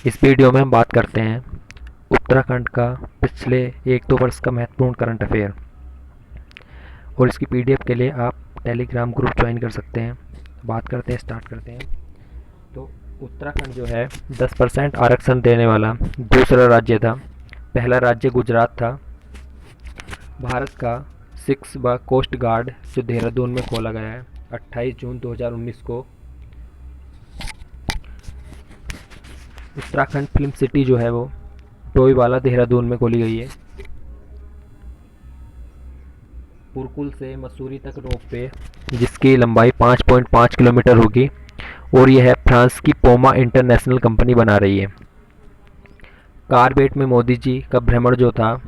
इस वीडियो में हम बात करते हैं उत्तराखंड का पिछले 1-2 वर्ष का महत्वपूर्ण करंट अफेयर। और इसकी पीडीएफ के लिए आप टेलीग्राम ग्रुप ज्वाइन कर सकते हैं। बात करते हैं, स्टार्ट करते हैं। तो उत्तराखंड जो है 10% आरक्षण देने वाला दूसरा राज्य था। पहला राज्य गुजरात था। भारत का 6 कोस्ट गार्ड जो देहरादून में खोला गया है 28 जून 2019 को। उत्तराखंड फिल्म सिटी जो है वो डोईवाला देहरादून में खोली गई है। पुरकुल से मसूरी तक रोपवे जिसकी लंबाई 5.5 किलोमीटर होगी और यह है फ्रांस की पोमा इंटरनेशनल कंपनी बना रही है। कारबेट में मोदी जी का भ्रमण जो था,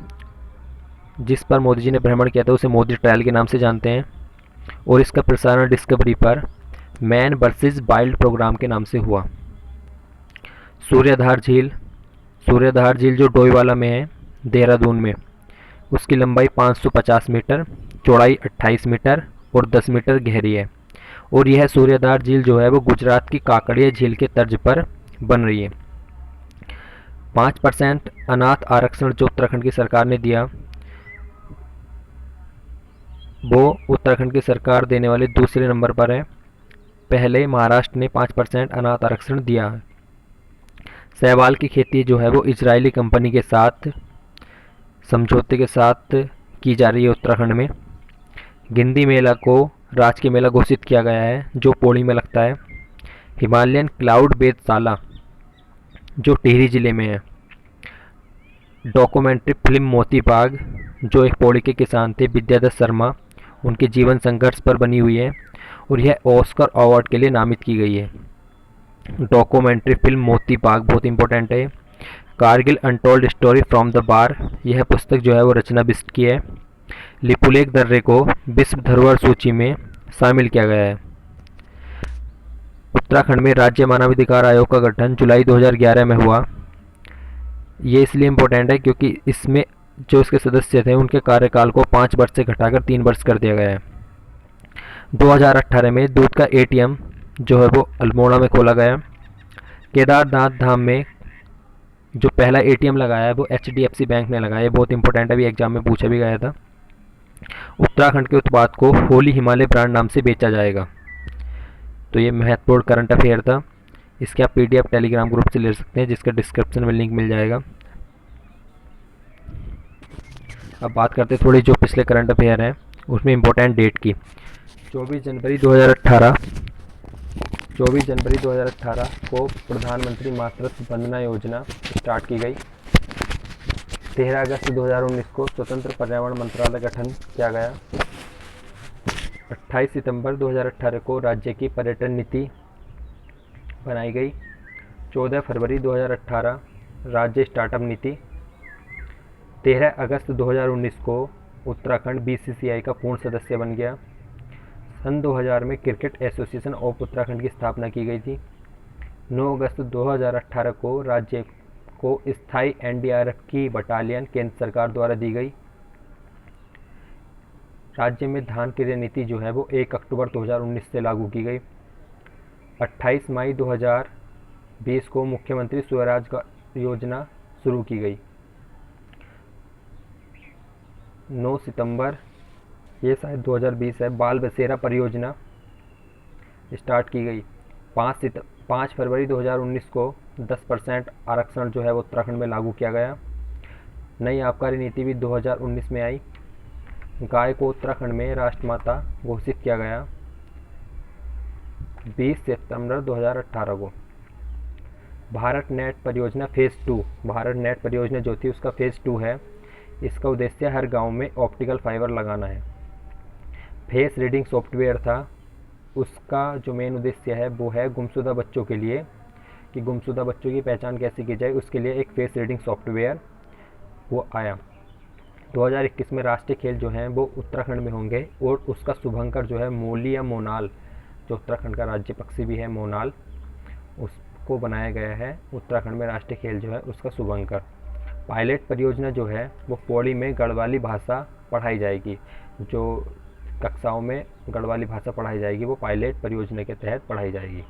जिस पर मोदी जी ने भ्रमण किया था, उसे मोदी ट्रायल के नाम से जानते हैं। और इसका प्रसारण डिस्कवरी पर मैन वर्सेस वाइल्ड प्रोग्राम के नाम से हुआ। सूर्यधार झील जो डोईवाला में है देहरादून में, उसकी लंबाई 550 मीटर, चौड़ाई 28 मीटर और 10 मीटर गहरी है। और यह सूर्यधार झील जो है वो गुजरात की काकड़िया झील के तर्ज पर बन रही है। 5% अनाथ आरक्षण जो उत्तराखंड की सरकार ने दिया, वो उत्तराखंड की सरकार देने वाले दूसरे नंबर पर है। पहले महाराष्ट्र ने 5% अनाथ आरक्षण दिया है। शैवाल की खेती जो है वो इजरायली कंपनी के साथ समझौते के साथ की जा रही है उत्तराखंड में। गिंदी मेला को राजकीय मेला घोषित किया गया है जो पौड़ी में लगता है। हिमालयन क्लाउड वेधशाला जो टिहरी जिले में है। डॉक्यूमेंट्री फिल्म मोती बाग जो एक पौड़ी के किसान थे विद्याधर शर्मा, उनके जीवन संघर्ष पर बनी हुई है और यह ऑस्कर अवार्ड के लिए नामित की गई है। डॉक्यूमेंट्री फिल्म मोती बाग बहुत इंपॉर्टेंट है। Kargil untold story from the bar, यह पुस्तक जो है वो रचना बिस्ट की है। लिपुलेख दर्रे को विश्व धरोहर सूची में शामिल किया गया है। उत्तराखंड में राज्य मानवाधिकार आयोग का गठन जुलाई 2011 में हुआ। ये इसलिए इम्पोर्टेंट है क्योंकि इसमें जो इसके सदस्य थे उनके कार्यकाल को 5 वर्ष से घटाकर 3 वर्ष कर दिया गया है। 2018 में दूध का एटीएम जो है वो अल्मोड़ा में खोला गया। केदारनाथ धाम में जो पहला एटीएम लगाया है वो HDFC बैंक ने लगाया है। बहुत इंपॉर्टेंट है, अभी एग्जाम में पूछा भी गया था। उत्तराखंड के उत्पाद को होली हिमालय ब्रांड नाम से बेचा जाएगा। तो ये महत्वपूर्ण करंट अफेयर था। इसके आप पीडीएफ टेलीग्राम ग्रुप से ले सकते हैं जिसका डिस्क्रिप्शन में लिंक मिल जाएगा। अब बात करते हैं थोड़ी जो पिछले करंट अफेयर हैं उसमें इम्पोर्टेंट डेट की। 24 जनवरी 2018 को प्रधानमंत्री मातृत्व वंदना योजना स्टार्ट की गई। 13 अगस्त 2019 को स्वतंत्र पर्यावरण मंत्रालय गठन किया गया। 28 सितंबर 2018 को राज्य की पर्यटन नीति बनाई गई। 14 फरवरी 2018 राज्य स्टार्टअप नीति। 13 अगस्त 2019 को उत्तराखंड BCCI का पूर्ण सदस्य बन गया। सन 2000 में क्रिकेट एसोसिएशन ऑफ उत्तराखंड की स्थापना की गई थी। 9 अगस्त 2018 को राज्य को स्थायी NDRF की बटालियन केंद्र सरकार द्वारा दी गई। राज्य में धान क्रय नीति जो है वो 1 अक्टूबर 2019 से लागू की गई। 28 मई 2020 को मुख्यमंत्री स्वराज योजना शुरू की गई। 9 सितंबर, ये शायद 2020 है, बाल बसेरा परियोजना स्टार्ट की गई। 5 फरवरी 2019 को 10% आरक्षण जो है वो उत्तराखंड में लागू किया गया। नई आबकारी नीति भी 2019 में आई। गाय को उत्तराखंड में राष्ट्रमाता घोषित किया गया 20 सितंबर 2018 को। भारत नेट परियोजना फेज़ 2, भारत नेट परियोजना जो थी उसका फेज़ 2 है। इसका उद्देश्य हर गांव में ऑप्टिकल फाइबर लगाना है। फेस रीडिंग सॉफ्टवेयर था, उसका जो मेन उद्देश्य है वो है गुमशुदा बच्चों के लिए, कि गुमशुदा बच्चों की पहचान कैसे की जाए, उसके लिए एक फेस रीडिंग सॉफ्टवेयर वो आया। 2021 में राष्ट्रीय खेल जो हैं वो उत्तराखंड में होंगे और उसका शुभंकर जो है मोली या मोनाल, जो उत्तराखंड का राज्य पक्षी भी है मोनाल, उसको बनाया गया है। उत्तराखंड में राष्ट्रीय खेल जो है उसका शुभंकर। पायलट परियोजना जो है वो पौड़ी में गढ़वाली भाषा पढ़ाई जाएगी। जो कक्षाओं में गढ़वाली भाषा पढ़ाई जाएगी वो पायलट परियोजना के तहत पढ़ाई जाएगी।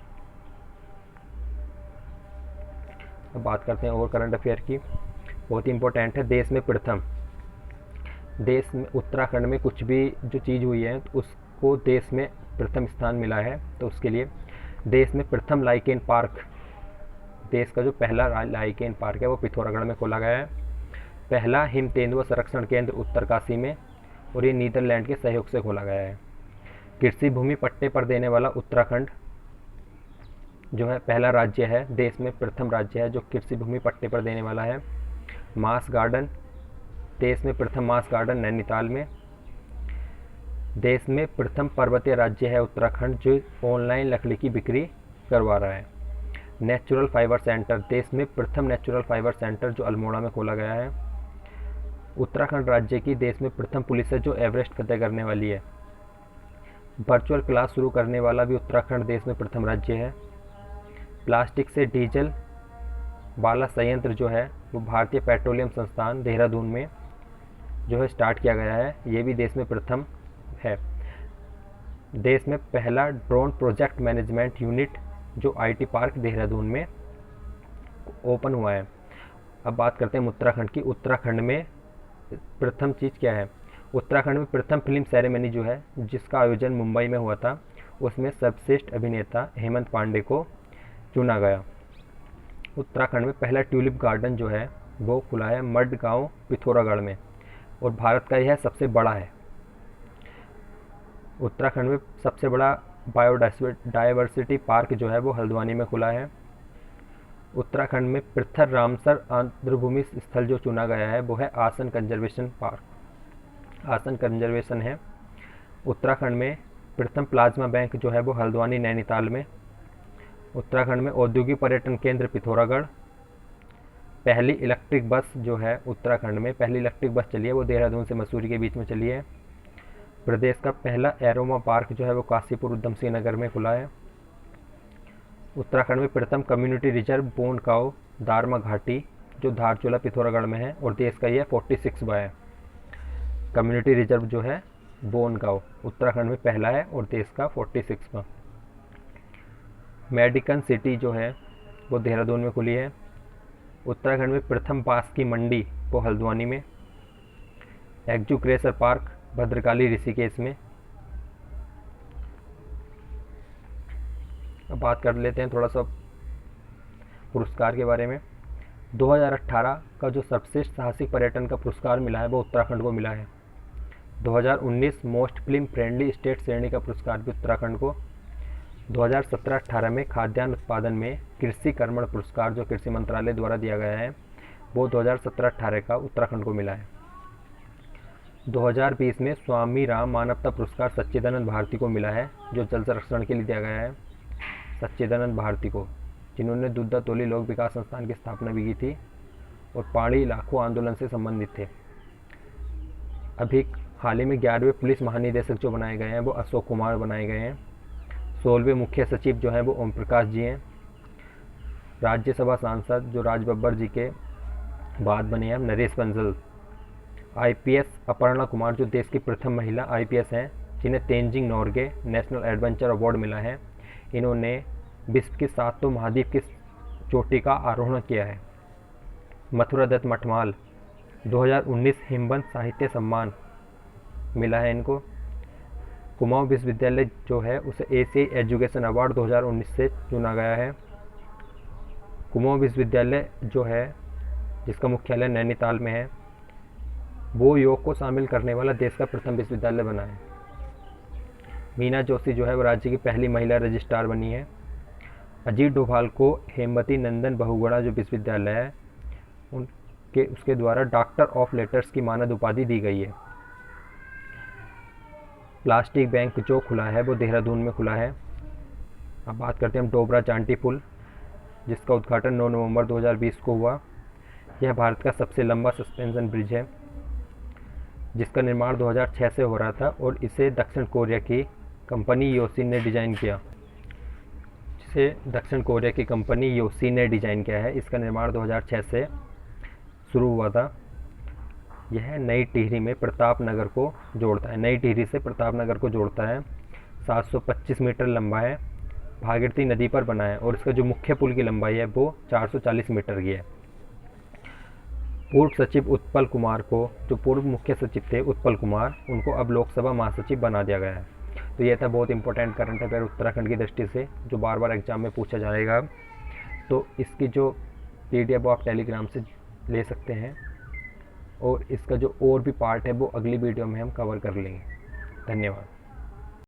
अब बात करते हैं और करंट अफेयर की, बहुत ही इंपॉर्टेंट है। देश में प्रथम, देश में उत्तराखंड में कुछ भी जो चीज़ हुई है तो उसको देश में प्रथम स्थान मिला है, तो उसके लिए देश में प्रथम लाइकेन पार्क, देश का जो पहला लाइकेन पार्क है वो पिथौरागढ़ में खोला गया है। पहला हिम तेंदुआ संरक्षण केंद्र उत्तरकाशी में, और ये नीदरलैंड के सहयोग से खोला गया है। कृषि भूमि पट्टे पर देने वाला उत्तराखंड जो है पहला राज्य है, देश में प्रथम राज्य है जो कृषि भूमि पट्टे पर देने वाला है। मास गार्डन, देश में प्रथम मास गार्डन नैनीताल में। देश में प्रथम पर्वतीय राज्य है उत्तराखंड जो ऑनलाइन लकड़ी की बिक्री करवा रहा है। नेचुरल फाइबर सेंटर, देश में प्रथम नेचुरल फाइबर सेंटर जो अल्मोड़ा में खोला गया है। उत्तराखंड राज्य की देश में प्रथम पुलिस है जो एवरेस्ट फतेह करने वाली है। वर्चुअल क्लास शुरू करने वाला भी उत्तराखंड देश में प्रथम राज्य है। प्लास्टिक से डीजल वाला संयंत्र जो है वो भारतीय पेट्रोलियम संस्थान देहरादून में जो है स्टार्ट किया गया है, ये भी देश में प्रथम है। देश में पहला ड्रोन प्रोजेक्ट मैनेजमेंट यूनिट जो आईटी पार्क देहरादून में ओपन हुआ है। अब बात करते हैं उत्तराखंड की। उत्तराखंड में प्रथम चीज़ क्या है, उत्तराखंड में प्रथम फिल्म सेरेमनी जो है जिसका आयोजन मुंबई में हुआ था, उसमें सर्वश्रेष्ठ अभिनेता हेमंत पांडे को चुना गया। उत्तराखंड में पहला ट्यूलिप गार्डन जो है वो खुला है मडगांव पिथौरागढ़ में, और भारत का यह सबसे बड़ा है। उत्तराखंड में सबसे बड़ा बायोडाइवर्सिटी पार्क जो है वो हल्द्वानी में खुला है। उत्तराखंड में पृथर रामसर आर्द्रभूमि स्थल जो चुना गया है वो है आसन कंजर्वेशन पार्क, आसन कंजर्वेशन है। उत्तराखंड में प्रथम प्लाज्मा बैंक जो है वो हल्द्वानी नैनीताल में। उत्तराखंड में औद्योगिक पर्यटन केंद्र पिथौरागढ़। पहली इलेक्ट्रिक बस जो है उत्तराखंड में, पहली इलेक्ट्रिक बस चली है वो देहरादून से मसूरी के बीच में चली है। प्रदेश का पहला एरोमा पार्क जो है वो काशीपुर उधम सिंह नगर में खुला है। उत्तराखंड में प्रथम कम्युनिटी रिजर्व बोनकाओ दारमा घाटी जो धारचूला पिथौरागढ़ में है, और देश का यह 46वां है। कम्युनिटी रिजर्व जो है बोनकाओ उत्तराखंड में पहला है और देश का 46वां। मेडिकन सिटी जो है वो देहरादून में खुली है। उत्तराखंड में प्रथम बांस की मंडी वो हल्द्वानी में। एग्जुक्रेसर पार्क भद्रकाली ऋषिकेश में। अब बात कर लेते हैं थोड़ा सा पुरस्कार के बारे में। 2018 का जो सर्वश्रेष्ठ साहसिक पर्यटन का पुरस्कार मिला है वो उत्तराखंड को मिला है। 2019 मोस्ट फिल्म फ्रेंडली स्टेट श्रेणी का पुरस्कार भी उत्तराखंड को। 2017-18 में खाद्यान्न उत्पादन में कृषि कर्मण पुरस्कार जो कृषि मंत्रालय द्वारा दिया गया है वो 2017-18 का उत्तराखंड को मिला है। 2020 में स्वामी राम मानवता पुरस्कार सच्चिदानंद भारती को मिला है जो जल संरक्षण के लिए दिया गया है। सच्चिदानंद भारती को, जिन्होंने दुद्धा तोली लोक विकास संस्थान की स्थापना भी की थी और पहाड़ी इलाकों आंदोलन से संबंधित थे। अभी हाल ही में 11वें पुलिस महानिदेशक जो बनाए गए हैं वो अशोक कुमार बनाए गए हैं। 16वें मुख्य सचिव जो हैं वो ओम प्रकाश जी हैं। राज्यसभा सांसद जो राज बब्बर जी के बाद बने हैं नरेश बंसल। आईपीएस अपर्णा कुमार जो देश की प्रथम महिला आईपीएस हैं जिन्हें Tenzing Norgay national adventure award मिला है। इन्होंने विश्व के 7 महाद्वीप की चोटी का आरोहण किया है। मथुरा दत्त मठमाल 2019 हिमवंत साहित्य सम्मान मिला है इनको। कुमाऊं विश्वविद्यालय जो है उसे एशियाई एजुकेशन अवार्ड 2019 से चुना गया है। कुमाऊं विश्वविद्यालय जो है जिसका मुख्यालय नैनीताल में है वो योग को शामिल करने वाला देश का प्रथम विश्वविद्यालय बना है। मीना जोशी जो है वो राज्य की पहली महिला रजिस्ट्रार बनी है। अजीत डोभाल को हेमवती नंदन बहुगुणा जो विश्वविद्यालय है उसके द्वारा डॉक्टर ऑफ लेटर्स की मानद उपाधि दी गई है। प्लास्टिक बैंक जो खुला है वो देहरादून में खुला है। अब बात करते हैं हम डोबरा चांटी पुल जिसका उद्घाटन 9 नवंबर 2020 को हुआ। यह भारत का सबसे लंबा सस्पेंशन ब्रिज है जिसका निर्माण 2006 से हो रहा था और इसे दक्षिण कोरिया की कंपनी योसिन ने डिज़ाइन किया। है। इसका निर्माण 2006 से शुरू हुआ था। यह नई टिहरी में प्रताप नगर को जोड़ता है। नई टिहरी से प्रताप नगर को जोड़ता है। 725 मीटर लंबा है भागीरथी नदी पर बना है और इसका जो मुख्य पुल की लंबाई है वो 440 मीटर की है। पूर्व सचिव उत्पल कुमार को, जो पूर्व मुख्य सचिव थे उत्पल कुमार, उनको अब लोकसभा महासचिव बना दिया गया है। तो ये था बहुत इंपॉर्टेंट करंट अफेयर उत्तराखंड की दृष्टि से, जो बार बार एग्जाम में पूछा जाएगा। तो इसकी जो PDF आप टेलीग्राम से ले सकते हैं, और इसका जो और भी पार्ट है वो अगली वीडियो में हम कवर कर लेंगे। धन्यवाद।